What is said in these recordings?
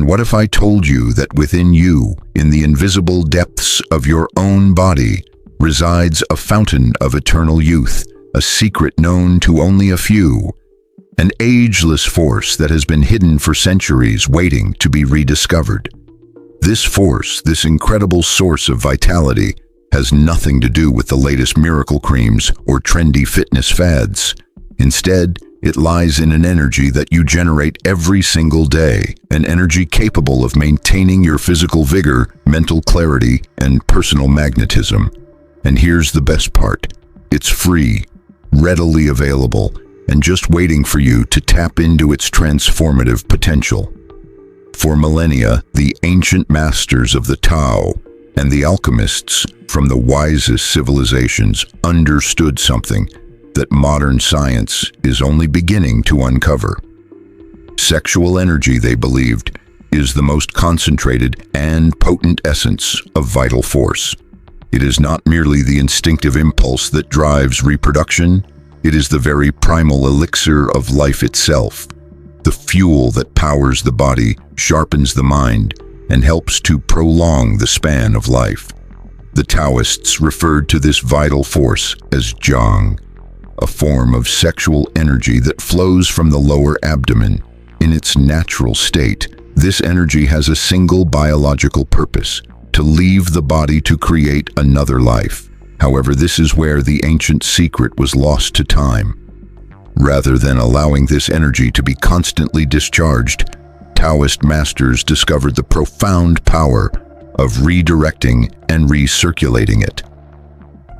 And what if I told you that within you, in the invisible depths of your own body, resides a fountain of eternal youth, a secret known to only a few, an ageless force that has been hidden for centuries, waiting to be rediscovered? This force, this incredible source of vitality, has nothing to do with the latest miracle creams or trendy fitness fads. Instead, it lies in an energy that you generate every single day, an energy capable of maintaining your physical vigor, mental clarity, and personal magnetism. And here's the best part. It's free, readily available, and just waiting for you to tap into its transformative potential. For millennia, the ancient masters of the Tao and the alchemists from the wisest civilizations understood something that modern science is only beginning to uncover. Sexual energy, they believed, is the most concentrated and potent essence of vital force. It is not merely the instinctive impulse that drives reproduction, it is the very primal elixir of life itself, the fuel that powers the body, sharpens the mind, and helps to prolong the span of life. The Taoists referred to this vital force as Zhang, a form of sexual energy that flows from the lower abdomen. In its natural state, this energy has a single biological purpose: to leave the body to create another life. However, this is where the ancient secret was lost to time. Rather than allowing this energy to be constantly discharged, Taoist masters discovered the profound power of redirecting and recirculating it.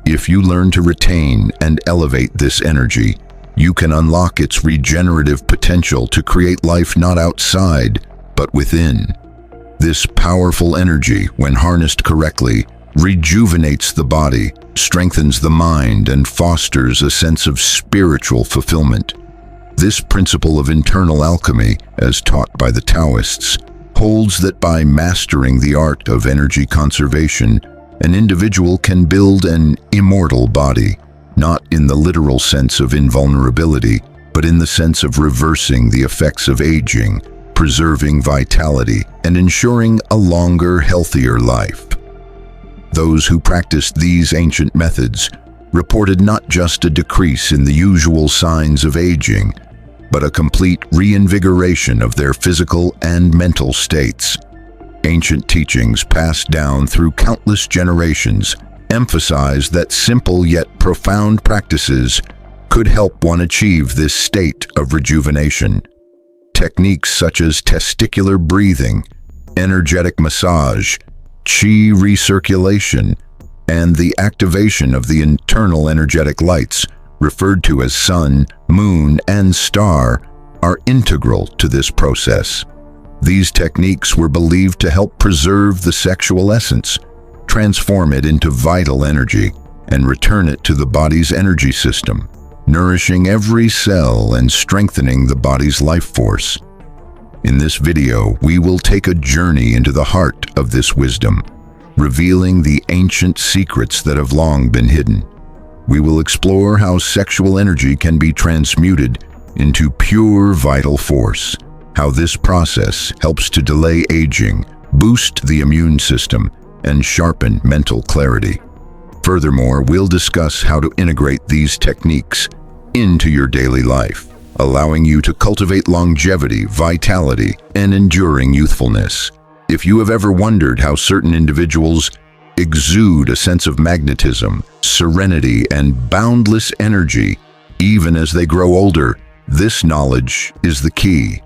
If you learn to retain and elevate this energy, you can unlock its regenerative potential to create life not outside, but within. This powerful energy, when harnessed correctly, rejuvenates the body, strengthens the mind, and fosters a sense of spiritual fulfillment. This principle of internal alchemy, as taught by the Taoists, holds that by mastering the art of energy conservation, an individual can build an immortal body, not in the literal sense of invulnerability, but in the sense of reversing the effects of aging, preserving vitality, and ensuring a longer, healthier life. Those who practiced these ancient methods reported not just a decrease in the usual signs of aging, but a complete reinvigoration of their physical and mental states. Ancient teachings passed down through countless generations emphasize that simple yet profound practices could help one achieve this state of rejuvenation. Techniques such as testicular breathing, energetic massage, chi recirculation, and the activation of the internal energetic lights, referred to as sun, moon, and star, are integral to this process. These techniques were believed to help preserve the sexual essence, transform it into vital energy, and return it to the body's energy system, nourishing every cell and strengthening the body's life force. In this video, we will take a journey into the heart of this wisdom, revealing the ancient secrets that have long been hidden. We will explore how sexual energy can be transmuted into pure vital force, how this process helps to delay aging, boost the immune system, and sharpen mental clarity. Furthermore, we'll discuss how to integrate these techniques into your daily life, allowing you to cultivate longevity, vitality, and enduring youthfulness. If you have ever wondered how certain individuals exude a sense of magnetism, serenity, and boundless energy, even as they grow older, this knowledge is the key.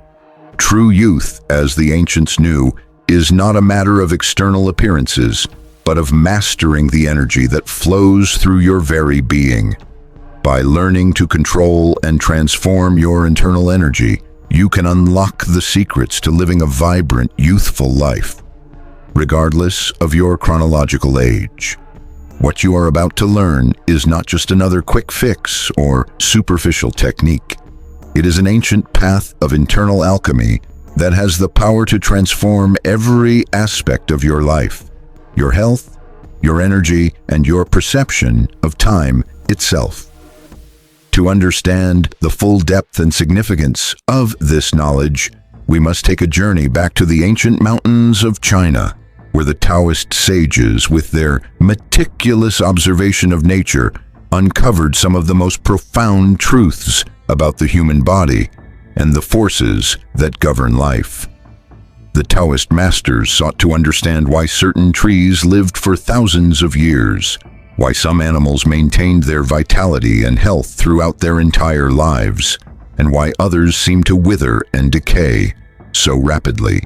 True youth, as the ancients knew, is not a matter of external appearances, but of mastering the energy that flows through your very being. By learning to control and transform your internal energy, you can unlock the secrets to living a vibrant, youthful life, regardless of your chronological age. What you are about to learn is not just another quick fix or superficial technique. It is an ancient path of internal alchemy that has the power to transform every aspect of your life, your health, your energy, and your perception of time itself. To understand the full depth and significance of this knowledge, we must take a journey back to the ancient mountains of China, where the Taoist sages, with their meticulous observation of nature, uncovered some of the most profound truths about the human body and the forces that govern life. The Taoist masters sought to understand why certain trees lived for thousands of years, why some animals maintained their vitality and health throughout their entire lives, and why others seemed to wither and decay so rapidly.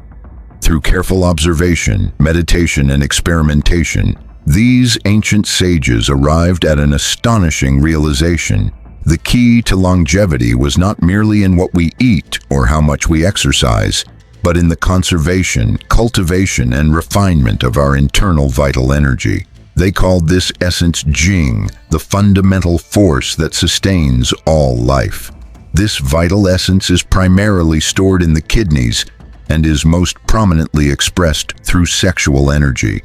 Through careful observation, meditation, and experimentation, these ancient sages arrived at an astonishing realization. The key to longevity was not merely in what we eat or how much we exercise, but in the conservation, cultivation, and refinement of our internal vital energy. They called this essence Jing, the fundamental force that sustains all life. This vital essence is primarily stored in the kidneys and is most prominently expressed through sexual energy.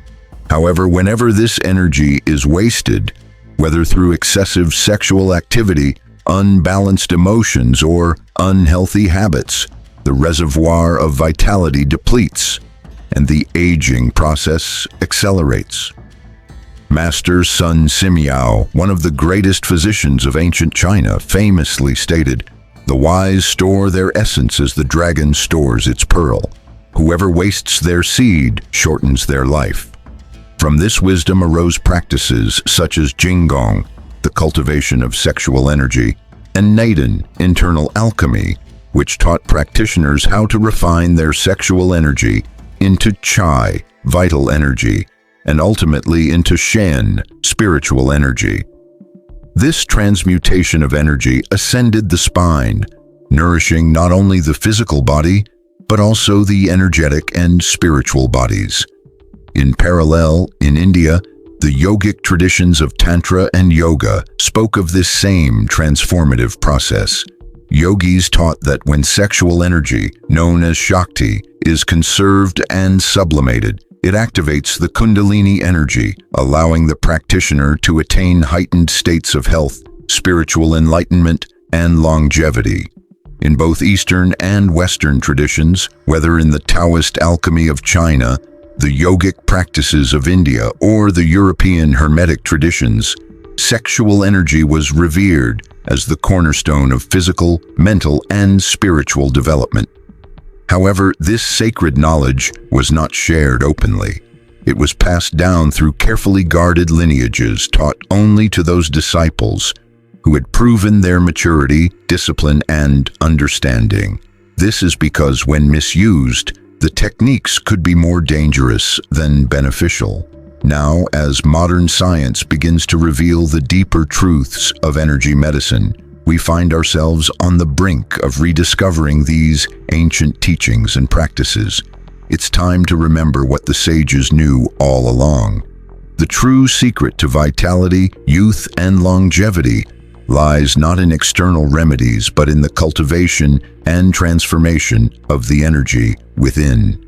However, whenever this energy is wasted, whether through excessive sexual activity, unbalanced emotions, or unhealthy habits, the reservoir of vitality depletes, and the aging process accelerates. Master Sun Simiao, one of the greatest physicians of ancient China, famously stated, "The wise store their essence as the dragon stores its pearl. Whoever wastes their seed shortens their life." From this wisdom arose practices such as Jingong, the cultivation of sexual energy, and Naden, internal alchemy, which taught practitioners how to refine their sexual energy into Chai, vital energy, and ultimately into Shen, spiritual energy. This transmutation of energy ascended the spine, nourishing not only the physical body, but also the energetic and spiritual bodies. In parallel, in India, the yogic traditions of Tantra and Yoga spoke of this same transformative process. Yogis taught that when sexual energy, known as Shakti, is conserved and sublimated, it activates the Kundalini energy, allowing the practitioner to attain heightened states of health, spiritual enlightenment, and longevity. In both Eastern and Western traditions, whether in the Taoist alchemy of China, the yogic practices of India, or the European Hermetic traditions, sexual energy was revered as the cornerstone of physical, mental, and spiritual development. However, this sacred knowledge was not shared openly. It was passed down through carefully guarded lineages taught only to those disciples who had proven their maturity, discipline, and understanding. This is because when misused, the techniques could be more dangerous than beneficial. Now, as modern science begins to reveal the deeper truths of energy medicine, we find ourselves on the brink of rediscovering these ancient teachings and practices. It's time to remember what the sages knew all along. The true secret to vitality, youth, and longevity lies not in external remedies, but in the cultivation and transformation of the energy within.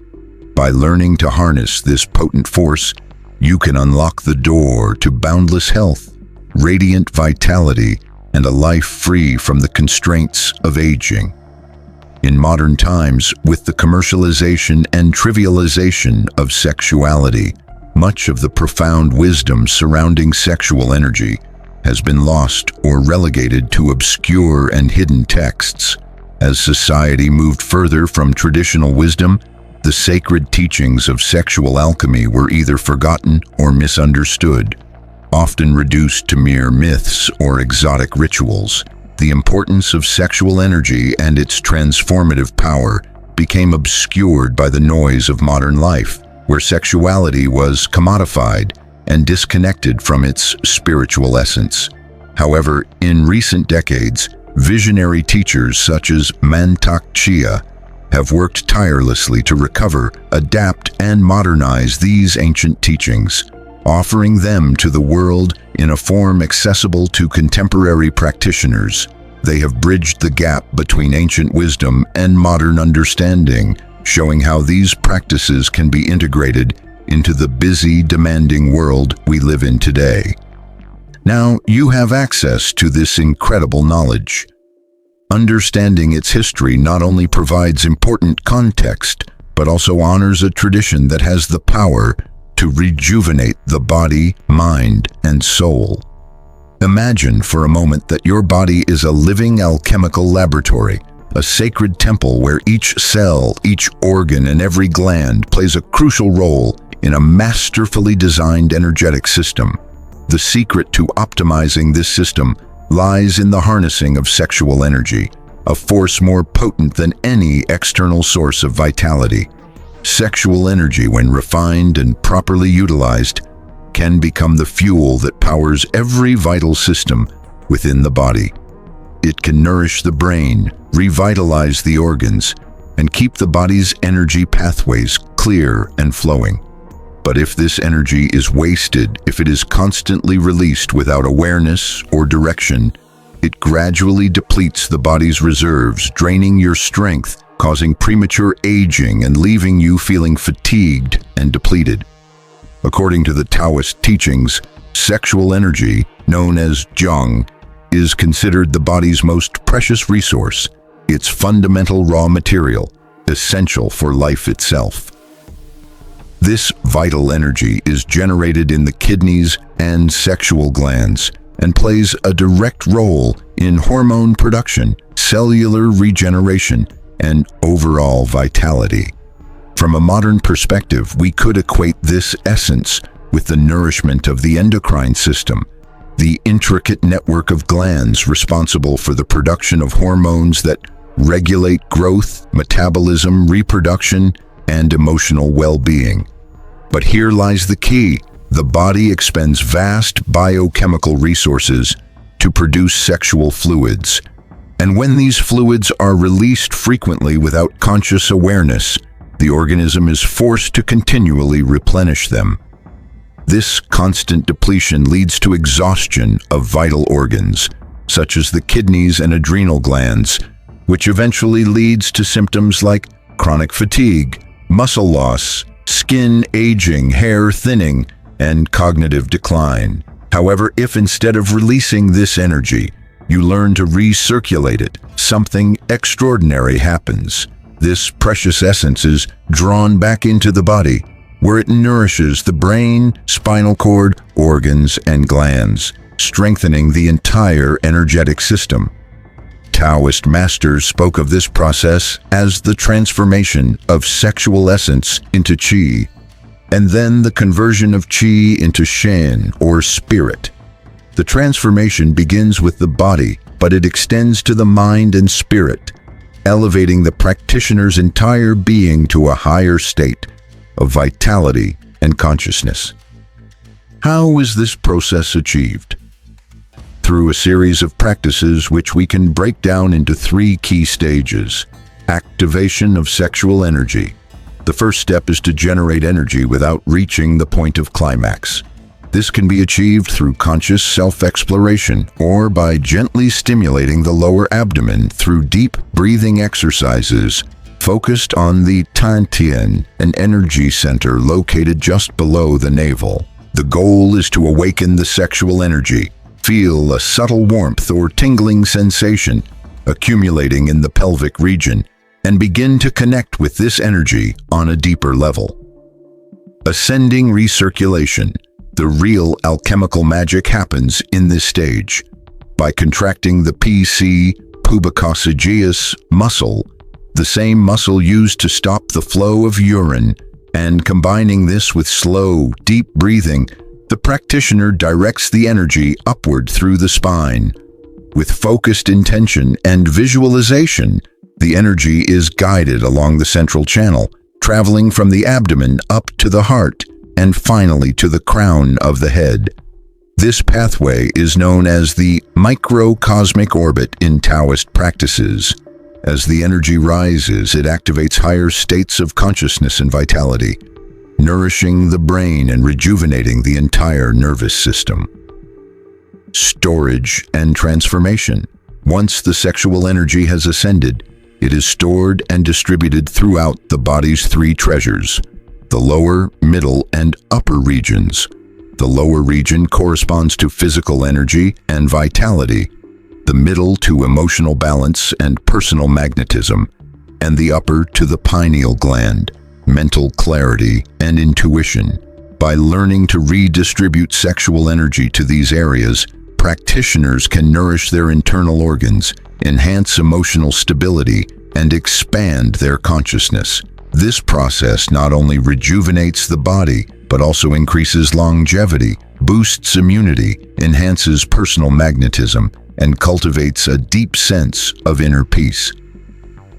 By learning to harness this potent force, you can unlock the door to boundless health, radiant vitality, and a life free from the constraints of aging. In modern times, with the commercialization and trivialization of sexuality, much of the profound wisdom surrounding sexual energy has been lost or relegated to obscure and hidden texts. As society moved further from traditional wisdom, the sacred teachings of sexual alchemy were either forgotten or misunderstood, often reduced to mere myths or exotic rituals. The importance of sexual energy and its transformative power became obscured by the noise of modern life, where sexuality was commodified and disconnected from its spiritual essence. However, in recent decades, visionary teachers such as Mantak Chia have worked tirelessly to recover, adapt, and modernize these ancient teachings, offering them to the world in a form accessible to contemporary practitioners. They have bridged the gap between ancient wisdom and modern understanding, showing how these practices can be integrated into the busy, demanding world we live in today. Now, you have access to this incredible knowledge. Understanding its history not only provides important context, but also honors a tradition that has the power to rejuvenate the body, mind, and soul. Imagine for a moment that your body is a living alchemical laboratory, a sacred temple where each cell, each organ, and every gland plays a crucial role in a masterfully designed energetic system. The secret to optimizing this system lies in the harnessing of sexual energy, a force more potent than any external source of vitality. Sexual energy, when refined and properly utilized, can become the fuel that powers every vital system within the body. It can nourish the brain, revitalize the organs, and keep the body's energy pathways clear and flowing. But if this energy is wasted, if it is constantly released without awareness or direction, it gradually depletes the body's reserves, draining your strength, causing premature aging and leaving you feeling fatigued and depleted. According to the Taoist teachings, sexual energy, known as Zhang, is considered the body's most precious resource, its fundamental raw material, essential for life itself. This vital energy is generated in the kidneys and sexual glands and plays a direct role in hormone production, cellular regeneration, and overall vitality. From a modern perspective, we could equate this essence with the nourishment of the endocrine system, the intricate network of glands responsible for the production of hormones that regulate growth, metabolism, reproduction, and emotional well-being. But here lies the key. The body expends vast biochemical resources to produce sexual fluids. And when these fluids are released frequently without conscious awareness, the organism is forced to continually replenish them. This constant depletion leads to exhaustion of vital organs, such as the kidneys and adrenal glands, which eventually leads to symptoms like chronic fatigue, muscle loss, skin aging, hair thinning, and cognitive decline. However, if instead of releasing this energy, you learn to recirculate it, something extraordinary happens. This precious essence is drawn back into the body, where it nourishes the brain, spinal cord, organs, and glands, strengthening the entire energetic system. Taoist masters spoke of this process as the transformation of sexual essence into qi, and then the conversion of qi into shen, or spirit. The transformation begins with the body, but it extends to the mind and spirit, elevating the practitioner's entire being to a higher state of vitality and consciousness. How is this process achieved? Through a series of practices which we can break down into 3 key stages. Activation of sexual energy. The first step is to generate energy without reaching the point of climax. This can be achieved through conscious self-exploration or by gently stimulating the lower abdomen through deep breathing exercises focused on the Dantian, an energy center located just below the navel. The goal is to awaken the sexual energy. Feel a subtle warmth or tingling sensation accumulating in the pelvic region and begin to connect with this energy on a deeper level. Ascending recirculation. The real alchemical magic happens in this stage. By contracting the PC pubicococcygeus muscle, the same muscle used to stop the flow of urine, and combining this with slow, deep breathing, the practitioner directs the energy upward through the spine. With focused intention and visualization, the energy is guided along the central channel, traveling from the abdomen up to the heart, and finally to the crown of the head. This pathway is known as the microcosmic orbit in Taoist practices. As the energy rises, it activates higher states of consciousness and vitality, nourishing the brain and rejuvenating the entire nervous system. Storage and transformation. Once the sexual energy has ascended, it is stored and distributed throughout the body's 3 treasures, the lower, middle, and upper regions. The lower region corresponds to physical energy and vitality. the middle to emotional balance and personal magnetism, and the upper to the pineal gland, mental clarity and intuition. By learning to redistribute sexual energy to these areas, practitioners can nourish their internal organs, enhance emotional stability, and expand their consciousness. This process not only rejuvenates the body, but also increases longevity, boosts immunity, enhances personal magnetism, and cultivates a deep sense of inner peace.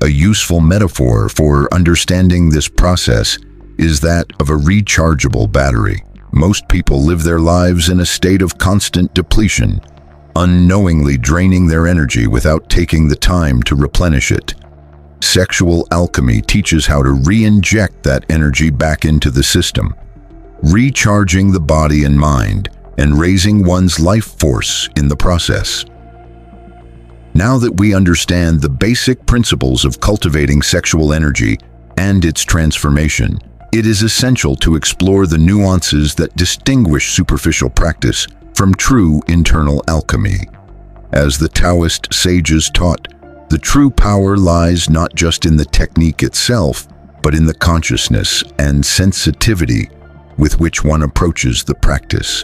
A useful metaphor for understanding this process is that of a rechargeable battery. Most people live their lives in a state of constant depletion, unknowingly draining their energy without taking the time to replenish it. Sexual alchemy teaches how to re-inject that energy back into the system, recharging the body and mind, and raising one's life force in the process. Now that we understand the basic principles of cultivating sexual energy and its transformation, it is essential to explore the nuances that distinguish superficial practice from true internal alchemy. As the Taoist sages taught, the true power lies not just in the technique itself, but in the consciousness and sensitivity with which one approaches the practice.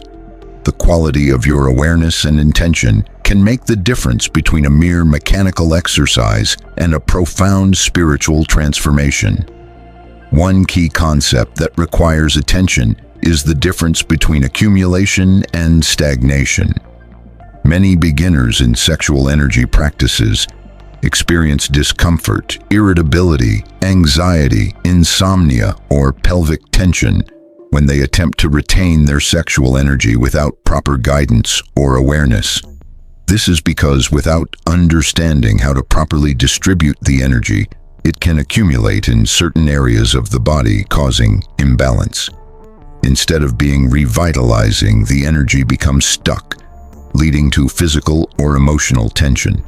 The quality of your awareness and intention can make the difference between a mere mechanical exercise and a profound spiritual transformation. One key concept that requires attention is the difference between accumulation and stagnation. Many beginners in sexual energy practices experience discomfort, irritability, anxiety, insomnia, or pelvic tension when they attempt to retain their sexual energy without proper guidance or awareness. This is because without understanding how to properly distribute the energy, it can accumulate in certain areas of the body, causing imbalance. Instead of being revitalizing, the energy becomes stuck, leading to physical or emotional tension.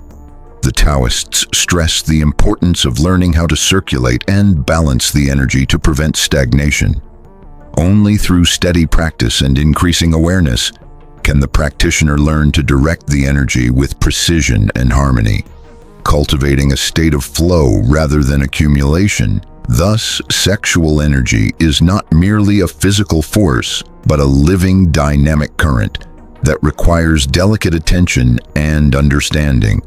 The Taoists stress the importance of learning how to circulate and balance the energy to prevent stagnation. Only through steady practice and increasing awareness can the practitioner learn to direct the energy with precision and harmony, cultivating a state of flow rather than accumulation. Thus, sexual energy is not merely a physical force, but a living, dynamic current that requires delicate attention and understanding.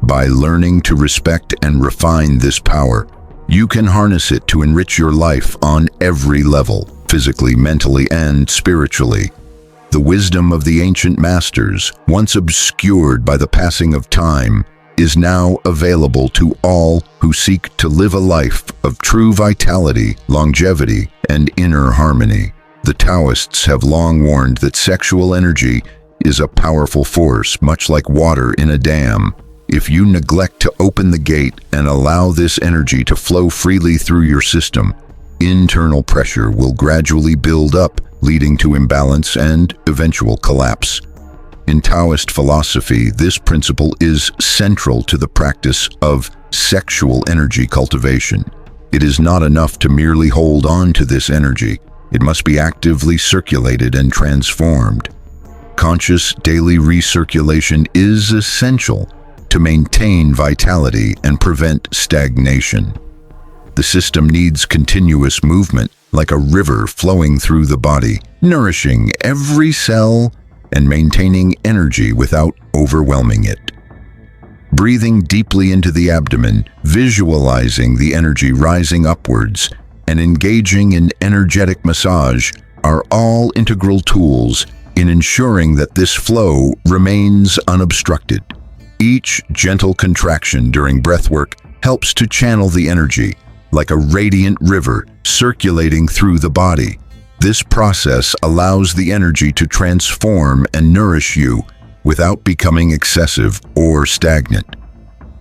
By learning to respect and refine this power, you can harness it to enrich your life on every level, physically, mentally, and spiritually. The wisdom of the ancient masters, once obscured by the passing of time, is now available to all who seek to live a life of true vitality, longevity, and inner harmony. The Taoists have long warned that sexual energy is a powerful force, much like water in a dam. If you neglect to open the gate and allow this energy to flow freely through your system, internal pressure will gradually build up, leading to imbalance and eventual collapse. In Taoist philosophy, this principle is central to the practice of sexual energy cultivation. It is not enough to merely hold on to this energy. It must be actively circulated and transformed. Conscious daily recirculation is essential to maintain vitality and prevent stagnation. The system needs continuous movement, like a river flowing through the body, nourishing every cell and maintaining energy without overwhelming it. Breathing deeply into the abdomen, visualizing the energy rising upwards, and engaging in energetic massage are all integral tools in ensuring that this flow remains unobstructed. Each gentle contraction during breathwork helps to channel the energy, like a radiant river circulating through the body. This process allows the energy to transform and nourish you without becoming excessive or stagnant.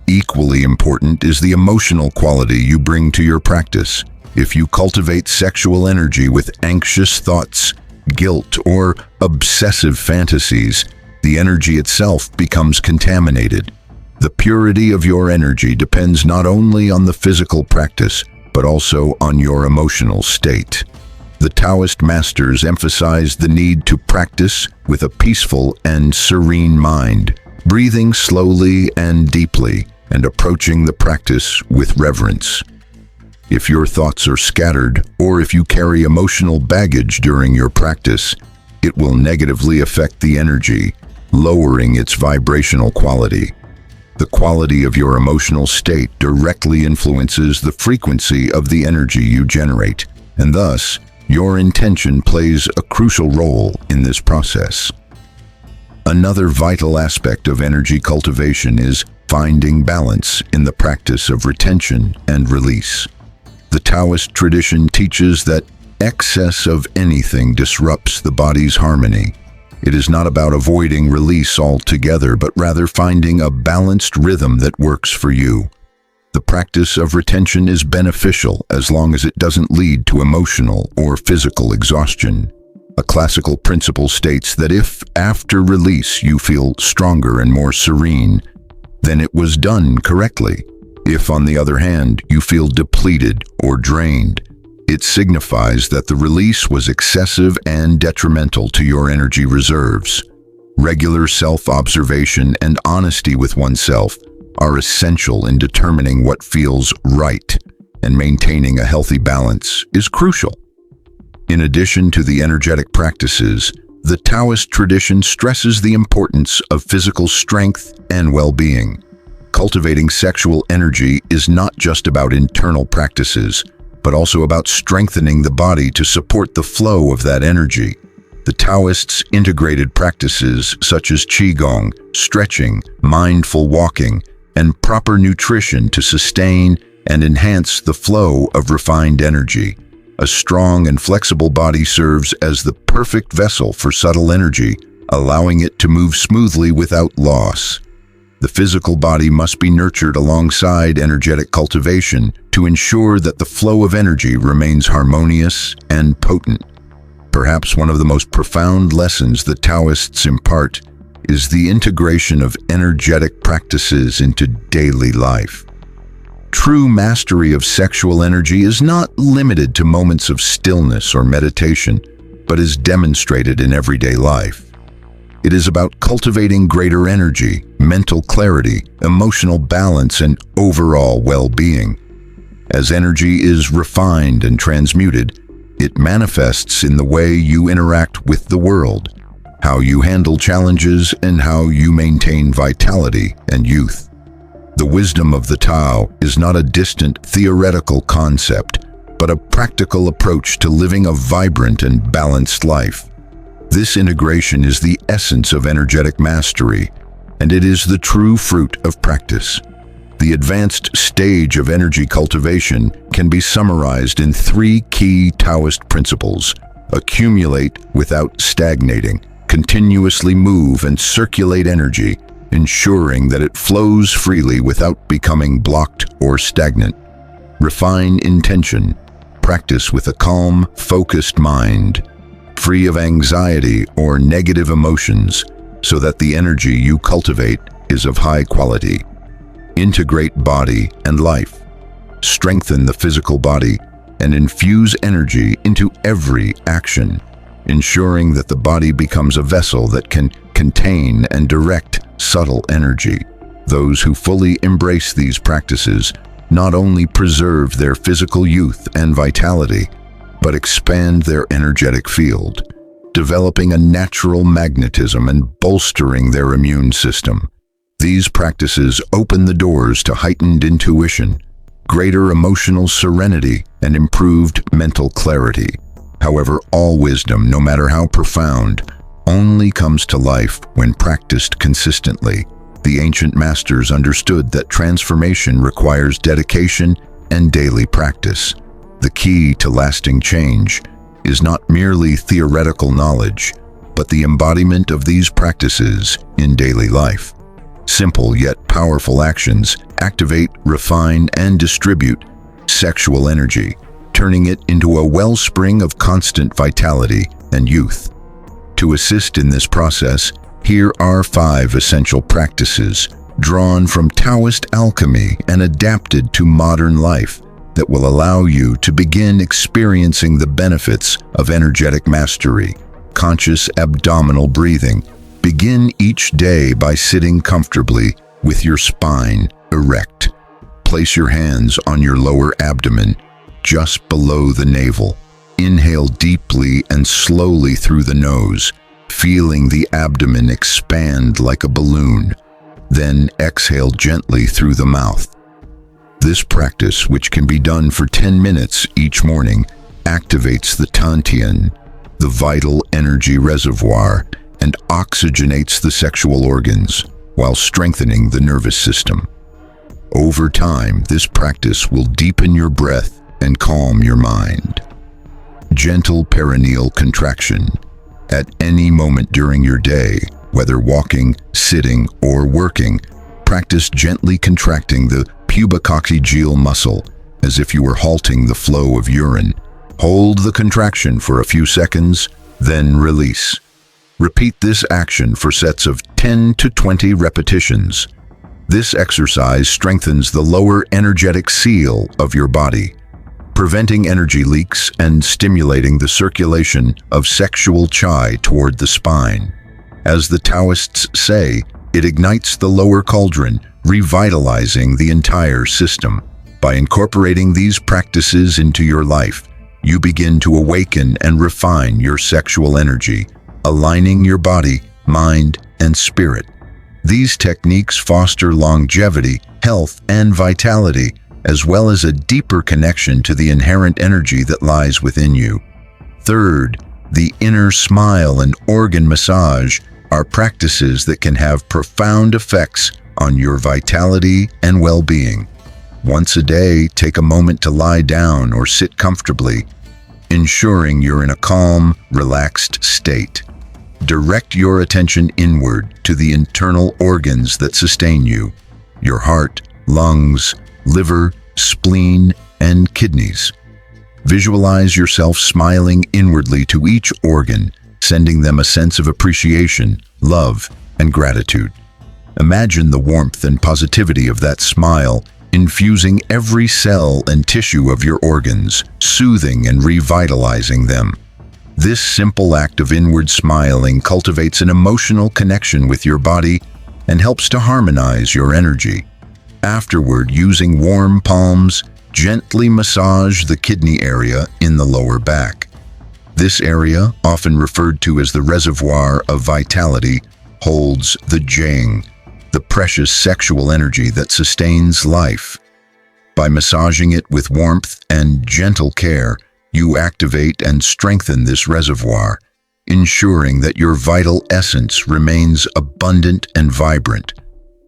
Equally important is the emotional quality you bring to your practice. If you cultivate sexual energy with anxious thoughts, guilt, or obsessive fantasies, the energy itself becomes contaminated. The purity of your energy depends not only on the physical practice, but also on your emotional state. The Taoist masters emphasize the need to practice with a peaceful and serene mind, breathing slowly and deeply and approaching the practice with reverence. If your thoughts are scattered, or if you carry emotional baggage during your practice, it will negatively affect the energy, lowering its vibrational quality. The quality of your emotional state directly influences the frequency of the energy you generate, and thus, your intention plays a crucial role in this process. Another vital aspect of energy cultivation is finding balance in the practice of retention and release. The Taoist tradition teaches that excess of anything disrupts the body's harmony. It is not about avoiding release altogether, but rather finding a balanced rhythm that works for you. The practice of retention is beneficial as long as it doesn't lead to emotional or physical exhaustion. A classical principle states that if, after release, you feel stronger and more serene, then it was done correctly. If, on the other hand, you feel depleted or drained, it signifies that the release was excessive and detrimental to your energy reserves. Regular self-observation and honesty with oneself are essential in determining what feels right, and maintaining a healthy balance is crucial. In addition to the energetic practices, the Taoist tradition stresses the importance of physical strength and well-being. Cultivating sexual energy is not just about internal practices, but also about strengthening the body to support the flow of that energy. The Taoists integrated practices such as qigong, stretching, mindful walking, and proper nutrition to sustain and enhance the flow of refined energy. A strong and flexible body serves as the perfect vessel for subtle energy, allowing it to move smoothly without loss. The physical body must be nurtured alongside energetic cultivation to ensure that the flow of energy remains harmonious and potent. Perhaps one of the most profound lessons the Taoists impart is the integration of energetic practices into daily life. True mastery of sexual energy is not limited to moments of stillness or meditation, but is demonstrated in everyday life. It is about cultivating greater energy, mental clarity, emotional balance, and overall well-being. As energy is refined and transmuted, it manifests in the way you interact with the world, how you handle challenges, and how you maintain vitality and youth. The wisdom of the Tao is not a distant theoretical concept, but a practical approach to living a vibrant and balanced life. This integration is the essence of energetic mastery, and it is the true fruit of practice. The advanced stage of energy cultivation can be summarized in 3 key Taoist principles: accumulate without stagnating, continuously move and circulate energy, ensuring that it flows freely without becoming blocked or stagnant. Refine intention, practice with a calm, focused mind, free of anxiety or negative emotions, so that the energy you cultivate is of high quality. Integrate body and life. Strengthen the physical body and infuse energy into every action, ensuring that the body becomes a vessel that can contain and direct subtle energy. Those who fully embrace these practices not only preserve their physical youth and vitality, but expand their energetic field, developing a natural magnetism and bolstering their immune system. These practices open the doors to heightened intuition, greater emotional serenity, and improved mental clarity. However, all wisdom, no matter how profound, only comes to life when practiced consistently. The ancient masters understood that transformation requires dedication and daily practice. The key to lasting change is not merely theoretical knowledge, but the embodiment of these practices in daily life. Simple yet powerful actions activate, refine, and distribute sexual energy, turning it into a wellspring of constant vitality and youth. To assist in this process, here are 5 essential practices drawn from Taoist alchemy and adapted to modern life that will allow you to begin experiencing the benefits of energetic mastery. Conscious abdominal breathing. Begin each day by sitting comfortably with your spine erect. Place your hands on your lower abdomen, just below the navel. Inhale deeply and slowly through the nose, feeling the abdomen expand like a balloon. Then exhale gently through the mouth. This practice, which can be done for 10 minutes each morning, activates the Tantian, the vital energy reservoir, and oxygenates the sexual organs while strengthening the nervous system. Over time, this practice will deepen your breath and calm your mind. Gentle perineal contraction. At any moment during your day, whether walking, sitting, or working, practice gently contracting the pubococcygeal muscle as if you were halting the flow of urine. Hold the contraction for a few seconds, then release. Repeat this action for sets of 10 to 20 repetitions. This exercise strengthens the lower energetic seal of your body, preventing energy leaks and stimulating the circulation of sexual chi toward the spine. As the Taoists say, it ignites the lower cauldron, revitalizing the entire system. By incorporating these practices into your life, you begin to awaken and refine your sexual energy, aligning your body, mind, and spirit. These techniques foster longevity, health, and vitality, as well as a deeper connection to the inherent energy that lies within you. Third, the inner smile and organ massage are practices that can have profound effects on your vitality and well-being. Once a day, take a moment to lie down or sit comfortably, ensuring you're in a calm, relaxed state. Direct your attention inward to the internal organs that sustain you: your heart, lungs, liver, spleen, and kidneys. Visualize yourself smiling inwardly to each organ, sending them a sense of appreciation, love, and gratitude. Imagine the warmth and positivity of that smile infusing every cell and tissue of your organs, soothing and revitalizing them. This simple act of inward smiling cultivates an emotional connection with your body and helps to harmonize your energy. Afterward, using warm palms, gently massage the kidney area in the lower back. This area, often referred to as the reservoir of vitality, holds the Jing, the precious sexual energy that sustains life. By massaging it with warmth and gentle care, you activate and strengthen this reservoir, ensuring that your vital essence remains abundant and vibrant.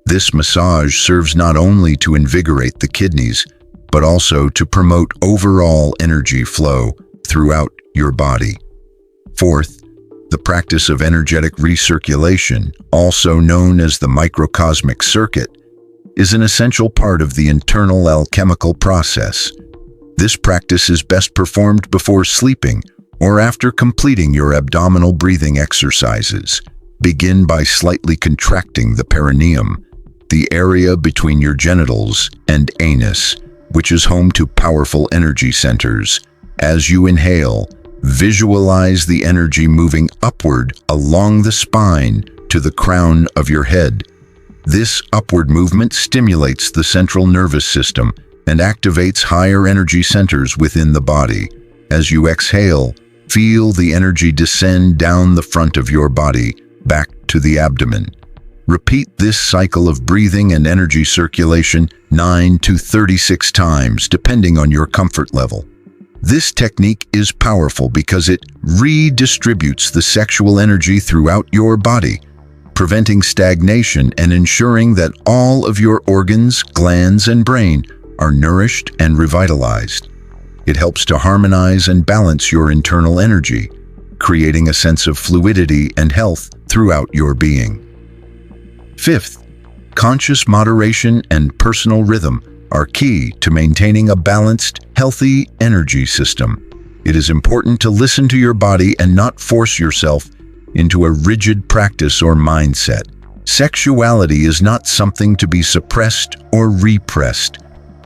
This massage serves not only to invigorate the kidneys, but also to promote overall energy flow throughout your body. Fourth, the practice of energetic recirculation, also known as the microcosmic circuit, is an essential part of the internal alchemical process. This practice is best performed before sleeping or after completing your abdominal breathing exercises. Begin by slightly contracting the perineum, the area between your genitals and anus, which is home to powerful energy centers. As you inhale, visualize the energy moving upward along the spine to the crown of your head. This upward movement stimulates the central nervous system and activates higher energy centers within the body. As you exhale, feel the energy descend down the front of your body, back to the abdomen. Repeat this cycle of breathing and energy circulation 9 to 36 times, depending on your comfort level. This technique is powerful because it redistributes the sexual energy throughout your body, preventing stagnation and ensuring that all of your organs, glands, and brain are nourished and revitalized. It helps to harmonize and balance your internal energy, creating a sense of fluidity and health throughout your being. Fifth, conscious moderation and personal rhythm are key to maintaining a balanced, healthy energy system. It is important to listen to your body and not force yourself into a rigid practice or mindset. Sexuality is not something to be suppressed or repressed.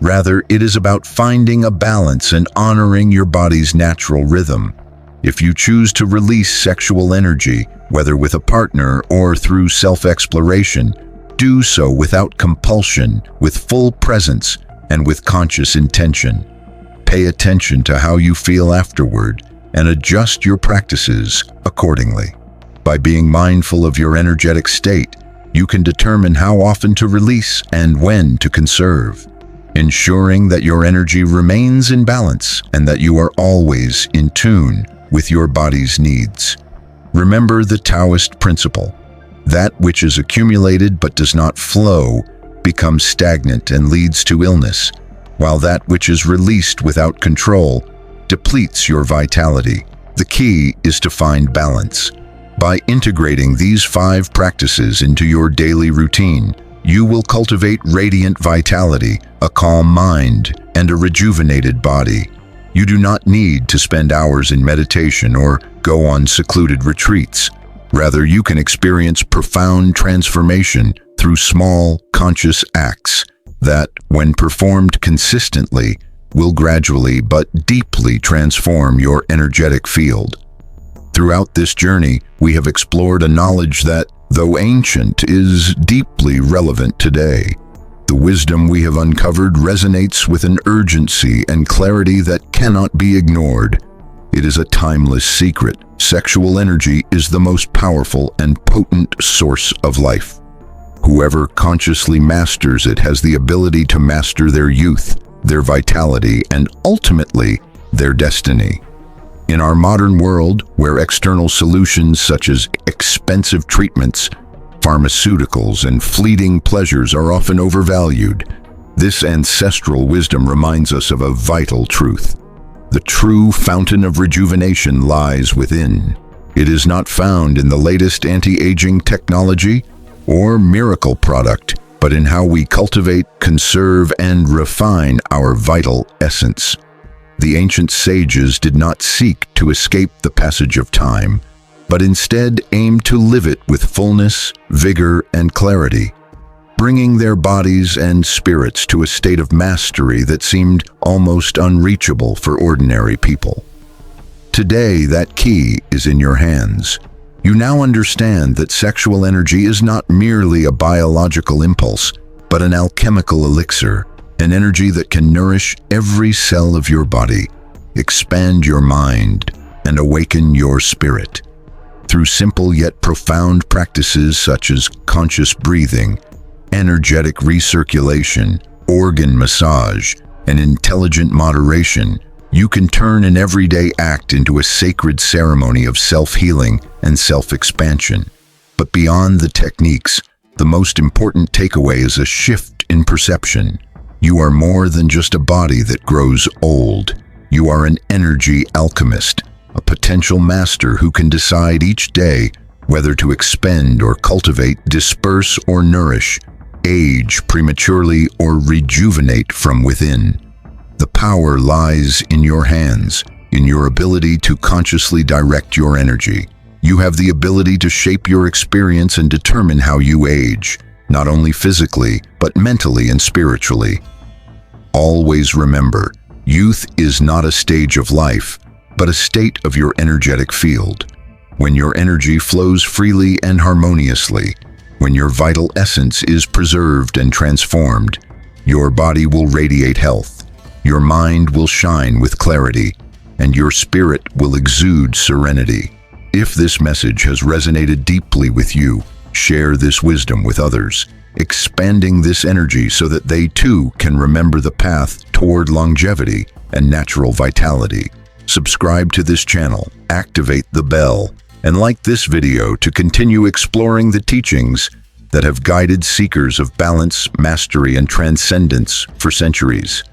Rather, it is about finding a balance and honoring your body's natural rhythm. If you choose to release sexual energy, Whether with a partner or through self-exploration, do so without compulsion, with full presence, and with conscious intention. Pay attention to how you feel afterward and adjust your practices accordingly. By being mindful of your energetic state, you can determine how often to release and when to conserve, ensuring that your energy remains in balance and that you are always in tune with your body's needs. Remember the Taoist principle: that which is accumulated but does not flow becomes stagnant and leads to illness, while that which is released without control depletes your vitality. The key is to find balance. By integrating these 5 practices into your daily routine, you will cultivate radiant vitality, a calm mind, and a rejuvenated body. You do not need to spend hours in meditation or go on secluded retreats. Rather, you can experience profound transformation through small, conscious acts that, when performed consistently, will gradually but deeply transform your energetic field. Throughout this journey, we have explored a knowledge that, though ancient, is deeply relevant today. The wisdom we have uncovered resonates with an urgency and clarity that cannot be ignored. It is a timeless secret. Sexual energy is the most powerful and potent source of life. Whoever consciously masters it has the ability to master their youth, their vitality, and ultimately, their destiny. In our modern world, where external solutions such as expensive treatments, pharmaceuticals, and fleeting pleasures are often overvalued, this ancestral wisdom reminds us of a vital truth. The true fountain of rejuvenation lies within. It is not found in the latest anti-aging technology or miracle product, but in how we cultivate, conserve, and refine our vital essence. The ancient sages did not seek to escape the passage of time, but instead aimed to live it with fullness, vigor, and clarity, bringing their bodies and spirits to a state of mastery that seemed almost unreachable for ordinary people. Today, that key is in your hands. You now understand that sexual energy is not merely a biological impulse, but an alchemical elixir, an energy that can nourish every cell of your body, expand your mind, and awaken your spirit. Through simple yet profound practices such as conscious breathing, energetic recirculation, organ massage, and intelligent moderation, you can turn an everyday act into a sacred ceremony of self-healing and self-expansion. But beyond the techniques, the most important takeaway is a shift in perception. You are more than just a body that grows old. You are an energy alchemist, a potential master who can decide each day whether to expend or cultivate, disperse or nourish, age prematurely or rejuvenate from within. The power lies in your hands, in your ability to consciously direct your energy. You have the ability to shape your experience and determine how you age, not only physically, but mentally and spiritually. Always remember, youth is not a stage of life, but a state of your energetic field. When your energy flows freely and harmoniously, when your vital essence is preserved and transformed, your body will radiate health. Your mind will shine with clarity, and your spirit will exude serenity. If this message has resonated deeply with you, share this wisdom with others, expanding this energy so that they too can remember the path toward longevity and natural vitality. Subscribe to this channel, activate the bell, and like this video to continue exploring the teachings that have guided seekers of balance, mastery, and transcendence for centuries.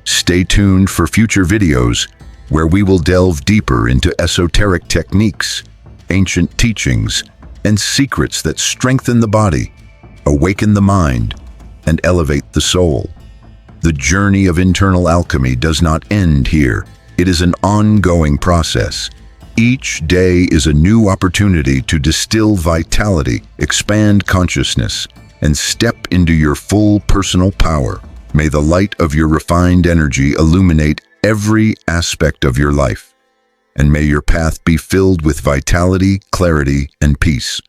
Stay tuned for future videos where we will delve deeper into esoteric techniques, ancient teachings, and secrets that strengthen the body, awaken the mind, and elevate the soul. The journey of internal alchemy does not end here. It is an ongoing process. Each day is a new opportunity to distill vitality, expand consciousness, and step into your full personal power. May the light of your refined energy illuminate every aspect of your life. and may your path be filled with vitality, clarity, and peace.